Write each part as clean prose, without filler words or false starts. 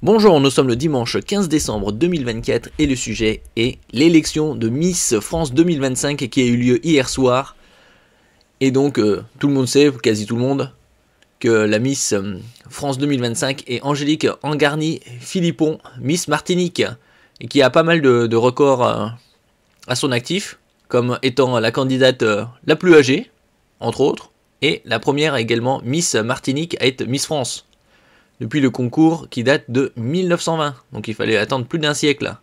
Bonjour, nous sommes le dimanche 15 décembre 2024 et le sujet est l'élection de Miss France 2025 qui a eu lieu hier soir. Et donc tout le monde sait, quasi tout le monde, que la Miss France 2025 est Angélique Angarny-Philippon, Miss Martinique, et qui a pas mal de records à son actif, comme étant la candidate la plus âgée, entre autres, et la première également Miss Martinique à être Miss France. Depuis le concours qui date de 1920, donc il fallait attendre plus d'un siècle.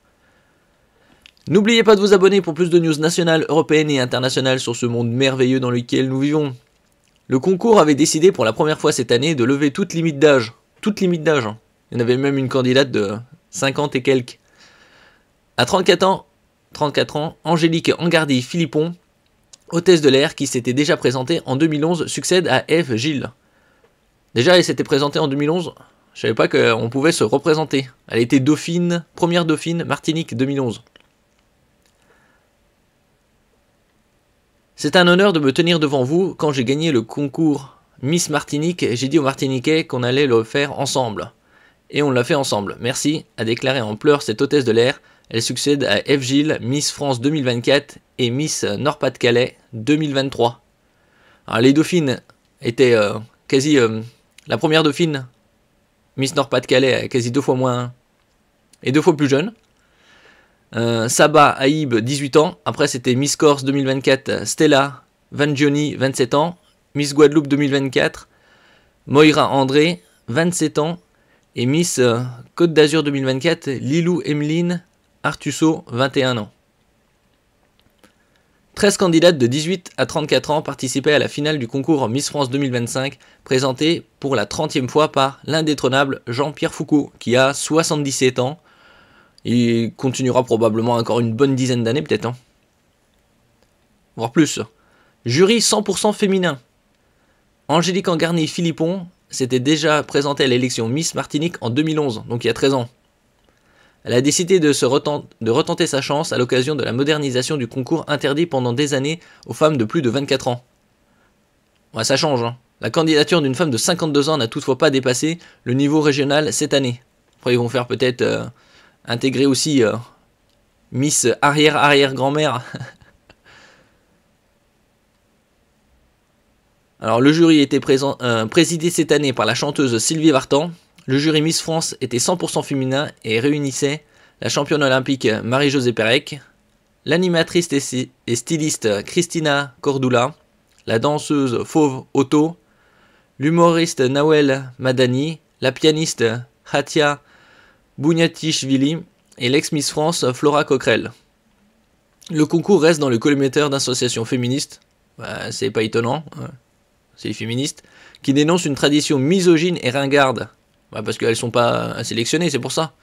N'oubliez pas de vous abonner pour plus de news nationales, européennes et internationales sur ce monde merveilleux dans lequel nous vivons. Le concours avait décidé pour la première fois cette année de lever toute limite d'âge. Toute limite d'âge. Il y en avait même une candidate de 50 et quelques. À 34 ans, Angélique Angarny-Philippon, hôtesse de l'air qui s'était déjà présentée en 2011, succède à Ève Gilles. Déjà, elle s'était présentée en 2011. Je savais pas qu'on pouvait se représenter. Elle était dauphine, première dauphine, Martinique 2011. C'est un honneur de me tenir devant vous. Quand j'ai gagné le concours Miss Martinique, j'ai dit aux Martiniquais qu'on allait le faire ensemble. Et on l'a fait ensemble. Merci, a déclaré en pleurs cette hôtesse de l'air. Elle succède à Ève Gilles, Miss France 2024 et Miss Nord-Pas-de-Calais 2023. Alors, les dauphines étaient quasi... la première dauphine, Miss Nord-Pas-de-Calais, quasi 2 fois moins et 2 fois plus jeune. Saba Haïb, 18 ans. Après, c'était Miss Corse 2024, Stella Vangioni, 27 ans. Miss Guadeloupe 2024, Moira André, 27 ans. Et Miss Côte d'Azur 2024, Lilou Emeline Artusso, 21 ans. 13 candidates de 18 à 34 ans participaient à la finale du concours Miss France 2025, présenté pour la 30e fois par l'indétrônable Jean-Pierre Foucault, qui a 77 ans. Il continuera probablement encore une bonne dizaine d'années, peut-être. Voire plus. Jury 100% féminin. Angélique Angarny-Philippon s'était déjà présentée à l'élection Miss Martinique en 2011, donc il y a 13 ans. Elle a décidé de retenter sa chance à l'occasion de la modernisation du concours interdit pendant des années aux femmes de plus de 24 ans. Ouais, ça change. La candidature d'une femme de 52 ans n'a toutefois pas dépassé le niveau régional cette année. Après, ils vont faire peut-être intégrer aussi Miss arrière-arrière-grand-mère. Alors, le jury était présidé cette année par la chanteuse Sylvie Vartan. Le jury Miss France était 100% féminin et réunissait la championne olympique Marie-Josée Pérec, l'animatrice et styliste Christina Cordula, la danseuse Fauve Otto, l'humoriste Nawel Madani, la pianiste Hatia Bouniatichvili et l'ex-Miss France Flora Coquerel. Le concours reste dans le collimateur d'associations féministes, c'est pas étonnant, c'est les féministes, qui dénoncent une tradition misogyne et ringarde. Parce qu'elles ne sont pas sélectionnées, c'est pour ça.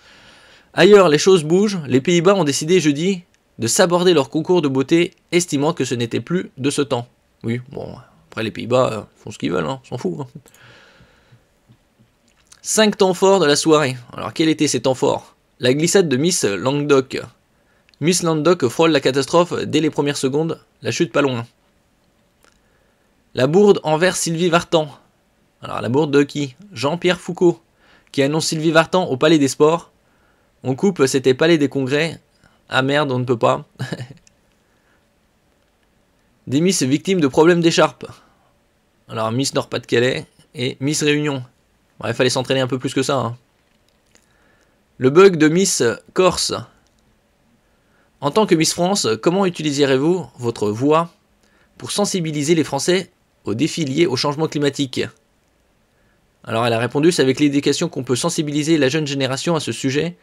Ailleurs, les choses bougent. Les Pays-Bas ont décidé jeudi de s'aborder leur concours de beauté, estimant que ce n'était plus de ce temps. Oui, bon, après les Pays-Bas font ce qu'ils veulent, s'en fout. 5 temps forts de la soirée. Alors, quels étaient ces temps forts? La glissade de Miss Languedoc. Miss Languedoc frôle la catastrophe dès les premières secondes, la chute pas loin. La bourde envers Sylvie Vartan. Alors, la bourde de qui? Jean-Pierre Foucault, qui annonce Sylvie Vartan au Palais des Sports. On coupe, c'était Palais des Congrès. Ah merde, on ne peut pas. Des Miss victimes de problèmes d'écharpe. Alors, Miss Nord-Pas-de-Calais et Miss Réunion. Bon, il fallait s'entraîner un peu plus que ça. Le bug de Miss Corse. En tant que Miss France, comment utiliserez-vous votre voix pour sensibiliser les Français aux défis liés au changement climatique? Alors elle a répondu, c'est avec l'éducation qu'on peut sensibiliser la jeune génération à ce sujet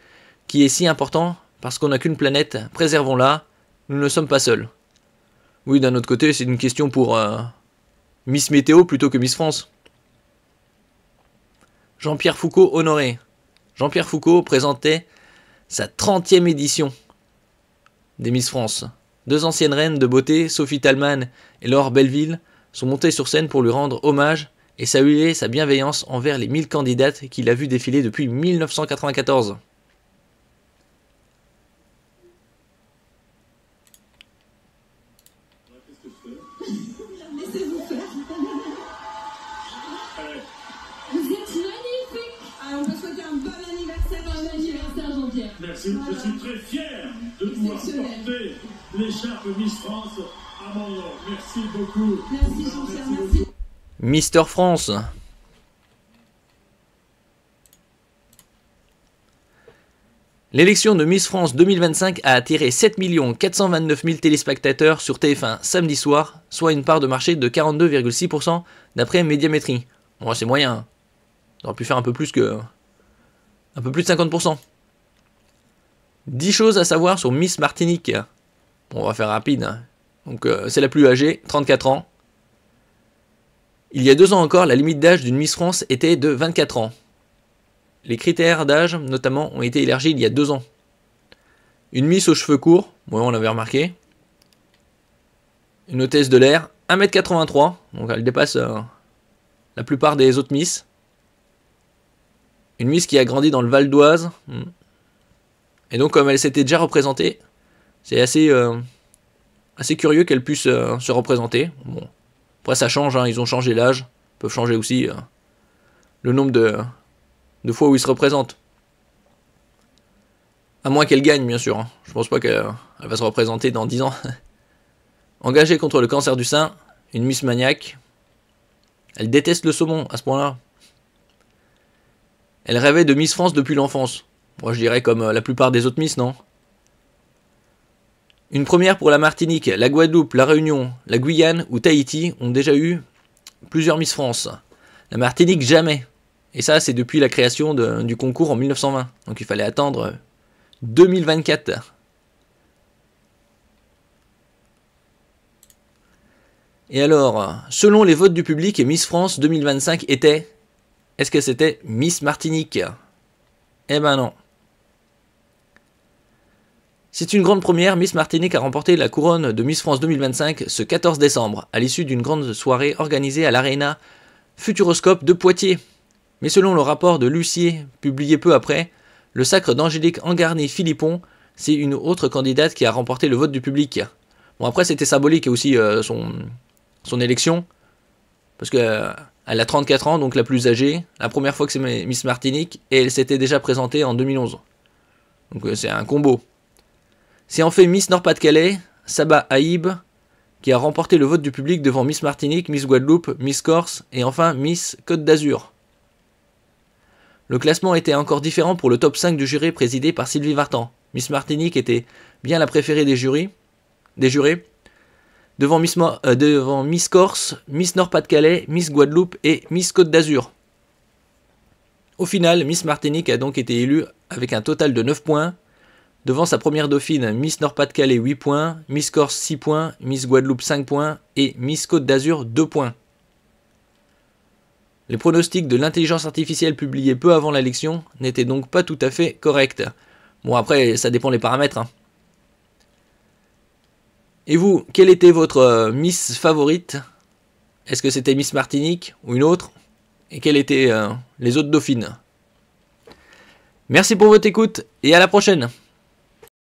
qui est si important parce qu'on n'a qu'une planète, préservons-la, nous ne sommes pas seuls. Oui, d'un autre côté, c'est une question pour Miss Météo plutôt que Miss France. Jean-Pierre Foucault honoré. Jean-Pierre Foucault présentait sa 30e édition des Miss France. 2 anciennes reines de beauté, Sophie Talman et Laure Belleville, sont montées sur scène pour lui rendre hommage et saluer sa bienveillance envers les 1000 candidates qu'il a vu défiler depuis 1994. Vous êtes magnifique. Alors on peut souhaiter un bon anniversaire Merci, je suis très fier de pouvoir porter l'écharpe Miss France à mon nom. Merci beaucoup. Merci Jean-Pierre, merci. Mister France. L'élection de Miss France 2025 a attiré 7 429 000 téléspectateurs sur TF1 samedi soir, soit une part de marché de 42,6% d'après Médiamétrie. Bon, c'est moyen. Hein. On aurait pu faire un peu plus de 50%. 10 choses à savoir sur Miss Martinique. Bon, on va faire rapide. Hein. Donc, c'est la plus âgée, 34 ans. Il y a 2 ans encore, la limite d'âge d'une Miss France était de 24 ans. Les critères d'âge, notamment, ont été élargis il y a 2 ans. Une Miss aux cheveux courts, bon, on l'avait remarqué. Une hôtesse de l'air, 1m83, donc elle dépasse la plupart des autres Miss. Une Miss qui a grandi dans le Val d'Oise. Et donc, comme elle s'était déjà représentée, c'est assez curieux qu'elle puisse se représenter. Bon. Après, ça change, hein, ils ont changé l'âge. Ils peuvent changer aussi le nombre de fois où ils se représentent. À moins qu'elle gagne, bien sûr. Hein. Je pense pas qu'elle va se représenter dans 10 ans. Engagée contre le cancer du sein, une Miss maniaque. Elle déteste le saumon, à ce point-là. Elle rêvait de Miss France depuis l'enfance. Moi, je dirais comme la plupart des autres Miss, non? Une première pour la Martinique, la Guadeloupe, la Réunion, la Guyane ou Tahiti ont déjà eu plusieurs Miss France. La Martinique, jamais. Et ça, c'est depuis la création du concours en 1920. Donc il fallait attendre 2024. Et alors, selon les votes du public, Miss France 2025 était... Est-ce que c'était Miss Martinique? Eh ben non. C'est une grande première, Miss Martinique a remporté la couronne de Miss France 2025 ce 14 décembre, à l'issue d'une grande soirée organisée à l'Arena Futuroscope de Poitiers. Mais selon le rapport de Lucier, publié peu après, le sacre d'Angélique Angarny-Philippon, c'est une autre candidate qui a remporté le vote du public. Bon, après, c'était symbolique aussi son élection, parce qu'elle a 34 ans, donc la plus âgée, la première fois que c'est Miss Martinique, et elle s'était déjà présentée en 2011. Donc c'est un combo. C'est en fait Miss Nord-Pas-de-Calais, Saba Haïb, qui a remporté le vote du public devant Miss Martinique, Miss Guadeloupe, Miss Corse, et enfin Miss Côte d'Azur. Le classement était encore différent pour le top 5 du jury présidé par Sylvie Vartan. Miss Martinique était bien la préférée des jurés. Devant Miss Corse, Miss Nord-Pas-de-Calais, Miss Guadeloupe et Miss Côte d'Azur. Au final, Miss Martinique a donc été élue avec un total de 9 points, devant sa première dauphine Miss Nord-Pas-de-Calais 8 points, Miss Corse 6 points, Miss Guadeloupe 5 points et Miss Côte d'Azur 2 points. Les pronostics de l'intelligence artificielle publiés peu avant l'élection n'étaient donc pas tout à fait corrects. Bon, après, ça dépend des paramètres. Hein. Et vous, quelle était votre Miss favorite? Est-ce que c'était Miss Martinique ou une autre? Et quelles étaient les autres dauphines? Merci pour votre écoute et à la prochaine!